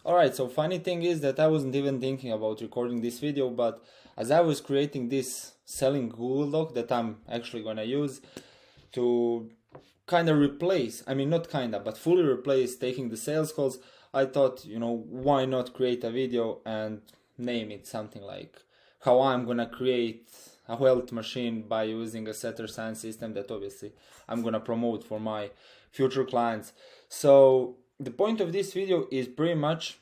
Alright, so funny thing is that I wasn't even thinking about recording this video, but as I was creating this selling Google Doc that I'm actually gonna use to kind of replace, I mean not kinda, but fully replace taking the sales calls, I thought, why not create a video and name it something like how I'm gonna create a wealth machine by using a setter science system that obviously I'm gonna promote for my future clients. So the point of this video is pretty much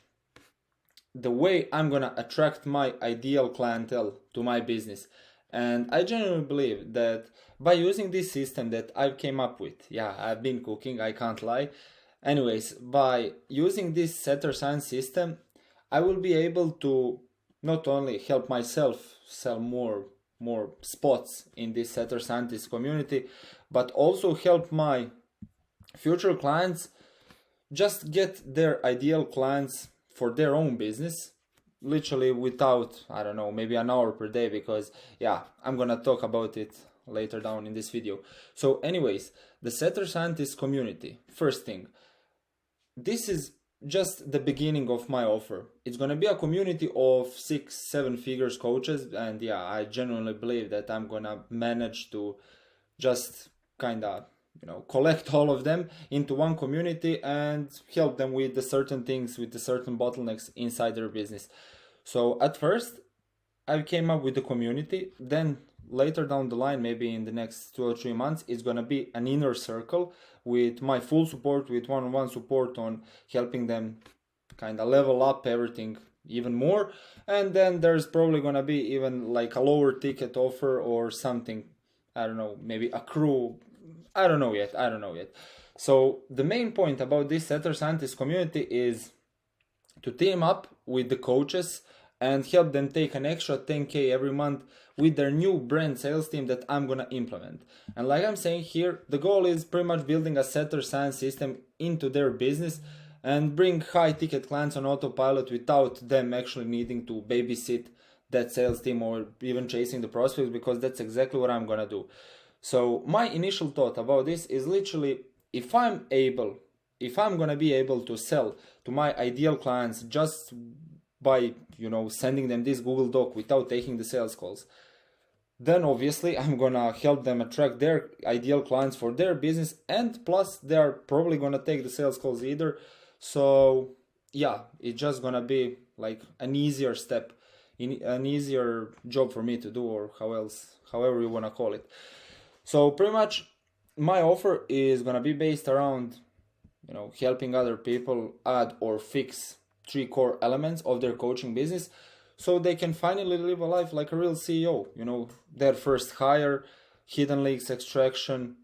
the way I'm gonna attract my ideal clientele to my business. And I genuinely believe that by using this system that I came up with, yeah, I've been cooking, I can't lie. Anyways, by using this setter science system, I will be able to not only help myself sell more spots in this setter scientist community, but also help my future clients just get their ideal clients for their own business, literally without, I don't know, maybe an hour per day, because yeah, I'm gonna talk about it later down in this video. So anyways, the setter scientist community, first thing, this is just the beginning of my offer. It's gonna be a community of 6-7 figures coaches, and yeah, I genuinely believe that I'm gonna manage to just kind of collect all of them into one community and help them with the certain things, with the certain bottlenecks inside their business. So at first I came up with the community, then later down the line, maybe in the next 2 or 3 months, it's gonna be an inner circle with my full support, with one-on-one support on helping them kind of level up everything even more. And then there's probably gonna be even like a lower ticket offer or something, I don't know, maybe a crew, I don't know yet. So the main point about this setter scientist community is to team up with the coaches and help them take an extra 10K every month with their new brand sales team that I'm gonna implement. And like I'm saying here, the goal is pretty much building a setter science system into their business and bring high ticket clients on autopilot without them actually needing to babysit that sales team or even chasing the prospects, because that's exactly what I'm gonna do. So my initial thought about this is literally, if I'm gonna be able to sell to my ideal clients just by sending them this Google Doc without taking the sales calls, then obviously I'm gonna help them attract their ideal clients for their business, and plus they're probably gonna take the sales calls either. So yeah, it's just gonna be like an easier step, an easier job for me to do, or however you wanna call it. So pretty much my offer is gonna be based around helping other people add or fix 3 core elements of their coaching business so they can finally live a life like a real CEO. Their first hire, hidden leads extraction,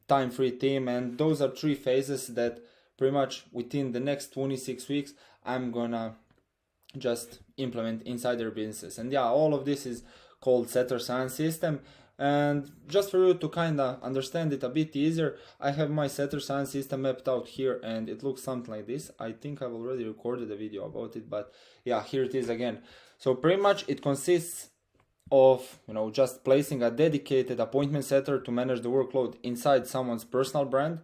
time-free team, and those are 3 phases that pretty much within the next 26 weeks I'm gonna just implement inside their businesses. And yeah, all of this is called setter science system. And just for you to kind of understand it a bit easier, I have my setter science system mapped out here, and it looks something like this. I think I've already recorded a video about it, but yeah, here it is again. So pretty much it consists of just placing a dedicated appointment setter to manage the workload inside someone's personal brand,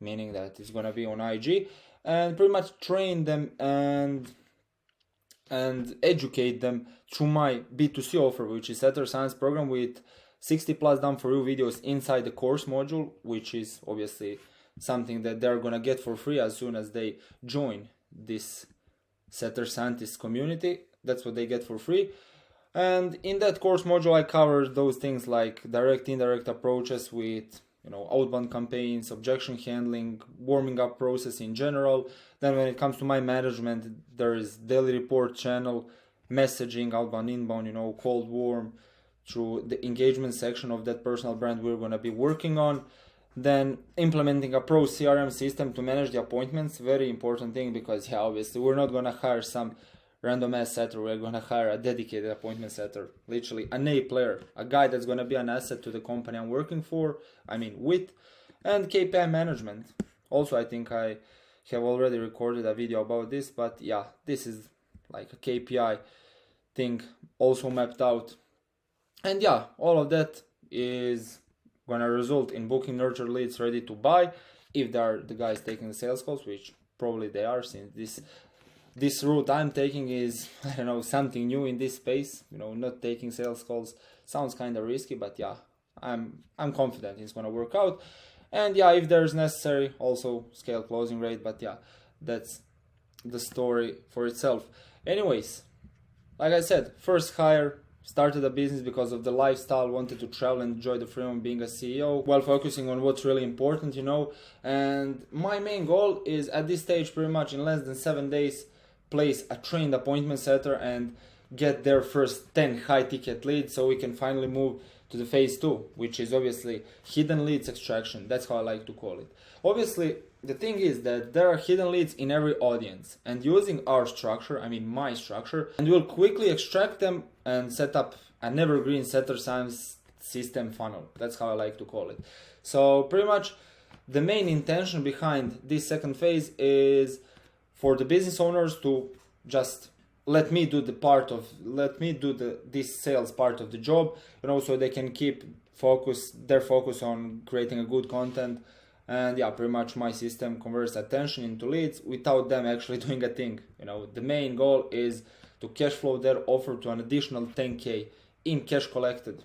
meaning that it's gonna be on IG, and pretty much train them and educate them through my B2C offer, which is setter science program with 60 plus done for you videos inside the course module, which is obviously something that they're gonna get for free as soon as they join this setter scientist community. That's what they get for free. And in that course module I cover those things like direct, indirect approaches with outbound campaigns, objection handling, warming up process in general. Then when it comes to my management, there is daily report channel, messaging, outbound, inbound, cold warm, through the engagement section of that personal brand we're going to be working on. Then implementing a pro CRM system to manage the appointments, very important thing, because yeah, obviously we're not going to hire some random ass setter, we're going to hire a dedicated appointment setter, literally an A player, a guy that's going to be an asset to the company I'm working with. And KPI management. Also, I think I have already recorded a video about this, but yeah, this is like a KPI thing also mapped out. And yeah, all of that is gonna result in booking nurture leads ready to buy if they are the guys taking the sales calls, which probably they are, since this route I'm taking is, I don't know, something new in this space. You know, not taking sales calls sounds kind of risky, but yeah, I'm confident it's gonna work out. And yeah, if there's necessary, also scale closing rate. But yeah, that's the story for itself. Anyways, like I said, first hire, started a business because of the lifestyle, wanted to travel and enjoy the freedom of being a CEO while focusing on what's really important, you know. And my main goal is at this stage, pretty much in less than 7 days, place a trained appointment setter and get their first 10 high ticket leads, so we can finally move to the phase 2, which is obviously hidden leads extraction. That's how I like to call it. Obviously, the thing is that there are hidden leads in every audience, and using our structure, I mean my structure, and we'll quickly extract them and set up an evergreen setter science system funnel. That's how I like to call it. So pretty much the main intention behind this second phase is for the business owners to just let me do this sales part of the job, you know, so they can keep their focus on creating a good content. And yeah, pretty much my system converts attention into leads without them actually doing a thing. You know, the main goal is to cash flow their offer to an additional 10K in cash collected.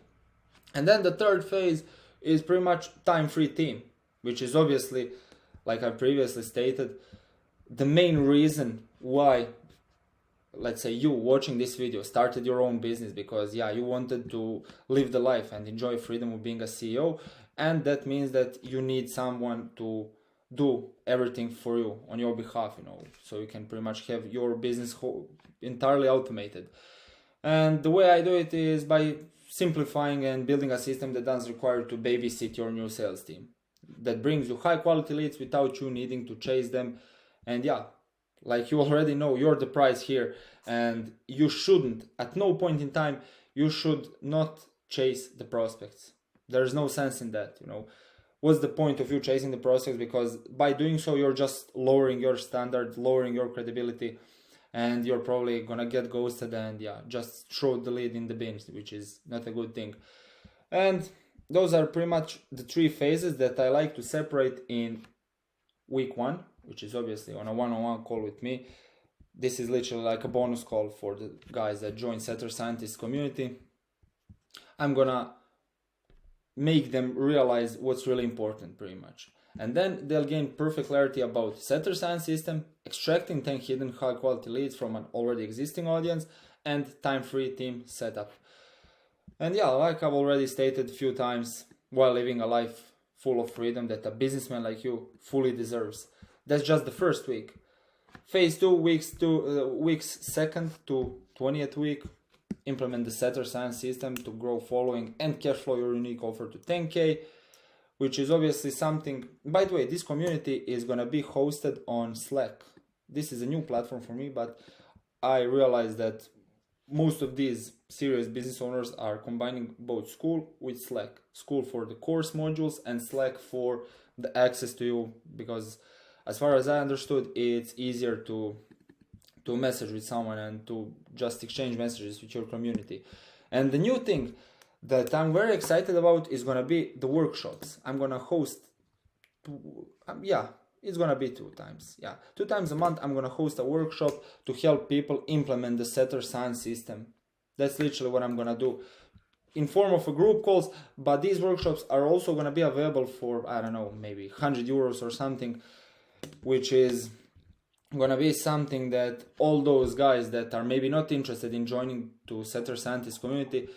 And then the third phase is pretty much time-free team, which is obviously, like I previously stated, the main reason why, let's say, you watching this video started your own business, because yeah, you wanted to live the life and enjoy freedom of being a CEO. And that means that you need someone to do everything for you on your behalf, you know, so you can pretty much have your business entirely automated. And the way I do it is by simplifying and building a system that doesn't require to babysit your new sales team, that brings you high quality leads without you needing to chase them. And yeah, like you already know, you're the prize here, and you shouldn't, at no point in time, you should not chase the prospects. There's no sense in that, you know. What's the point of you chasing the prospects? Because by doing so, you're just lowering your standard, lowering your credibility, and you're probably gonna get ghosted and yeah, just throw the lead in the bins, which is not a good thing. And those are pretty much the 3 phases that I like to separate in week 1, which is obviously on a one-on-one call with me. This is literally like a bonus call for the guys that join Setter Scientist community. I'm gonna make them realize what's really important, pretty much. And then they'll gain perfect clarity about Setter Science system, extracting 10 hidden high quality leads from an already existing audience, and time-free team setup. And yeah, like I've already stated a few times, while living a life full of freedom that a businessman like you fully deserves. That's just the first week. Phase 2, weeks 2nd to 20th week, implement the Setter Science system to grow following and cash flow your unique offer to 10K, which is obviously something. By the way, this community is gonna be hosted on Slack. This is a new platform for me, but I realized that most of these serious business owners are combining both school with Slack. School for the course modules and Slack for the access to you, because as far as I understood, it's easier to message with someone and to just exchange messages with your community. And the new thing that I'm very excited about is gonna be the workshops. I'm gonna host, it's gonna be 2 times. 2 times a month I'm gonna host a workshop to help people implement the Setter Science system. That's literally what I'm gonna do in form of a group calls, but these workshops are also gonna be available for, I don't know, maybe 100 euros or something, which is gonna be something that all those guys that are maybe not interested in joining to Setter Scientist community,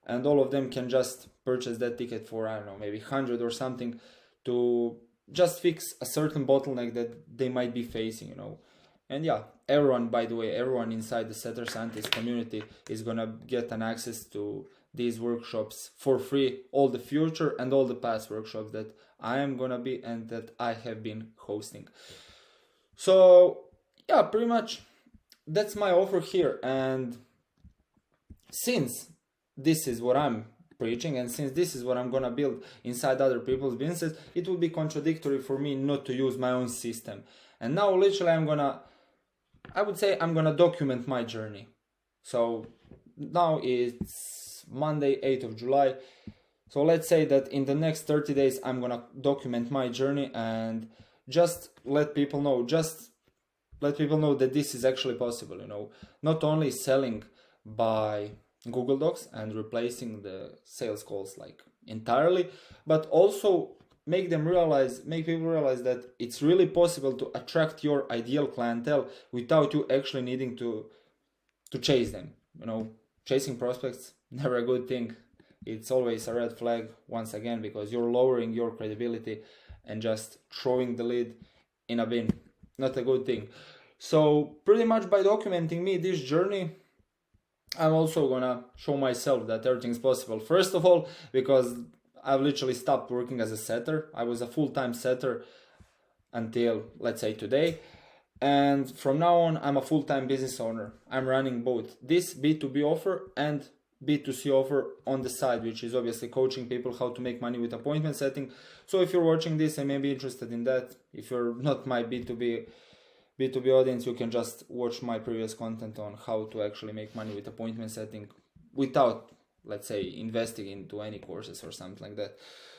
and all of them can just purchase that ticket for, I don't know, maybe 100 or something, to just fix a certain bottleneck that they might be facing, you know. And yeah, everyone, by the way, everyone inside the Setter Scientist community is gonna get an access to these workshops for free, all the future and all the past workshops that I am gonna be and that I have been hosting. So yeah, pretty much that's my offer here. And since this is what I'm preaching, and since this is what I'm gonna build inside other people's businesses, it would be contradictory for me not to use my own system. And now literally I'm gonna document my journey. So now it's Monday, 8th of July. So let's say that in the next 30 days, I'm gonna document my journey and just let people know, just let people know that this is actually possible, you know, not only selling by Google Docs and replacing the sales calls like entirely, but also make people realize that it's really possible to attract your ideal clientele without you actually needing to chase them. You know, chasing prospects, never a good thing. It's always a red flag once again, because you're lowering your credibility and just throwing the lead in a bin. Not a good thing. So pretty much by documenting me this journey, I'm also gonna show myself that everything's possible. First of all, because I've literally stopped working as a setter. I was a full-time setter until, let's say, today. And from now on, I'm a full-time business owner. I'm running both this B2B offer and B2C offer on the side, which is obviously coaching people how to make money with appointment setting. So if you're watching this and may be interested in that, if you're not my B2B audience, you can just watch my previous content on how to actually make money with appointment setting without, let's say, investing into any courses or something like that.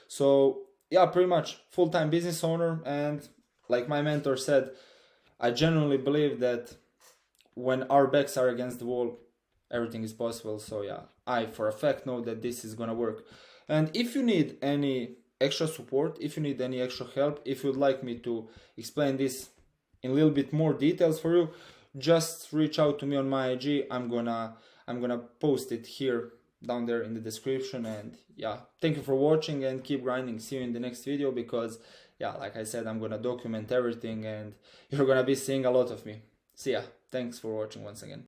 So yeah, pretty much full-time business owner. And like my mentor said, I genuinely believe that when our backs are against the wall, everything is possible. So yeah, I for a fact know that this is gonna work. And if you need any extra support, if you need any extra help, if you'd like me to explain this in a little bit more details for you, just reach out to me on my IG. I'm gonna post it here down there in the description. And yeah, thank you for watching and keep grinding. See you in the next video, because yeah, like I said, I'm gonna document everything and you're gonna be seeing a lot of me. See ya. Thanks for watching once again.